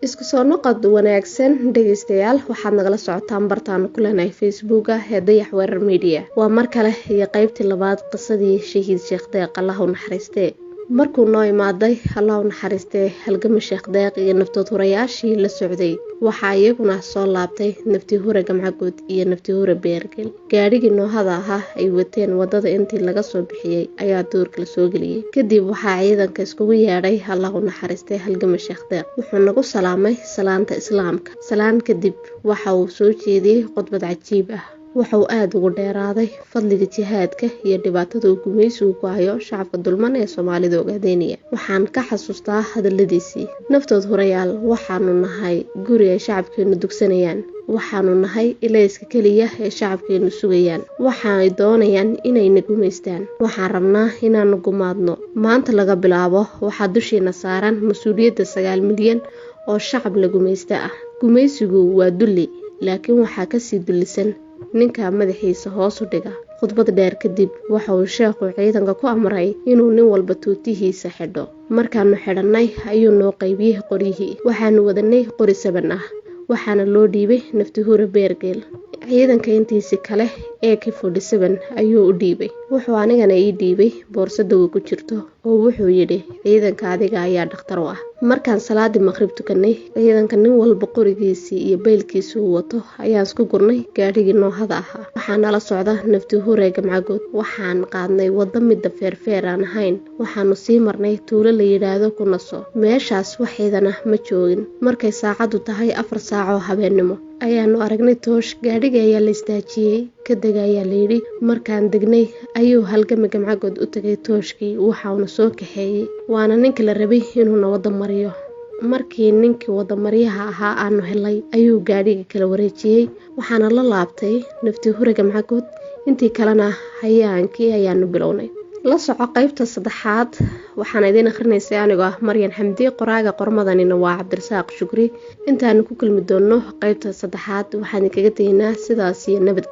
Isku soo noqod wanaagsan dhageystayaal waxaad nagala socotaan bartaan ku leenahay Facebook-ga ee Dayax Weerar Media. Waa mar kale iyo qaybtii labaad qisadii Shahiid Sheekh Deeq Allah u naxariistee. Markuu noo imaaday Allah u naxariistee halgama Sheekh Deeq iyo naftood hurayaashii la socday. Waxaa iyaguna soo laabtay naftii hore Gamcagood iyo naftii hore Beergel. Gaadhigii noohada ahaa ay wateen wadada intii laga soo bixiyay ayaa doorka la soo geliyay. Kadib waxaa ciidanka iskugu yeedhay Allah u naxariistee halgama Sheekh Deeq. Wuxuu nagu salaamay salaanta Islaamka. Salaan kadib waxa uu soo jeediyay khudbad cajiib ah. Waxa uu aad ugu dheeraaday fadliga jihaadka iyo dhibaatada uu gumaysigu ku hayo shacabka dulman ee Soomaalida ogaadeenaya. Waxaan ka xasuustaa hadaladiisii. Naftood horayaal waxaanu nahay guri ay shacabkeenu dugsanayaan. Waxaanu nahay ilayska kaliya ee shacabkeenu sugayaan. Waxay doonayaan inay na gumaystaan. Waxaan rabnaa inaanu gumaadno. Maanta laga bilaabo waxaa dusheena saaran mas'uuliyadda 9 milyan oo shacab la gumaysta ah. Gumaysigu waa dulli, laakiin waxaa ka sii dullisan ninka madaxiisa hoos u dhiga. Khudbad dheer kadib waxa uu sheekhu ciidanka ku amray inuu nin walba tuutihiisa xidho. Markaanu xidhanay ayuu noo qaybiyay qorihii. Waxaanu wadanay qori 7 ah. Waxaana loo dhiibay naftii hore Beergel. Ciidanka intiisi kale ee K47 ayuu u dhiibay. Wuxuu anigana ii dhiibay boorsada uu ku jirto oo wuxuu yidhi ciidanka adiga ayaa dhakhtar u ah. Markaan salaadii maqrib tukanay ciidanka nin walba qorigiisii iyo beelkiisii uu wato ayaan isku gurnay gaadhigii noohada ahaa. Waxaan la socda naftii hore Gamcagood. Waxaan qaadnay wada midda feerfeer aan ahayn. Waxaanu sii marnay tuulo la yiraahdo Kunaso. Meeshaas waxeedana ma joogin. Markay saacadu tahay 4 saac oo habeenimo ayaanu aragnay toosh. Gaadhiga ayaa la istaajiyay. Ka deg ayaa la yidhi. Markaan degnay ayuu halgama Gamcagood u tagay tooshkii. Waxaanu soo kaxeeyay. Waana ninkii la rabay inuu na wada mariyo. Markii ninkii wada mariyaha ahaa aanu helay ayuu gaadhiga kala wareejiyay. Waxaana la laabtay naftii hore Gamcagood. Intii kalena hayaankii ayaanu bilownay. La soco qaybta 3aad. Waxaan idin akhrineysay anigoo ah Maryan Xamdi. Qoraaga qormadanina waa Cabdirasaaq Shukri. Intaanu ku kulmi doono qaybta 3aad waxaan kaga tegaynaa sidaas iyo nabad.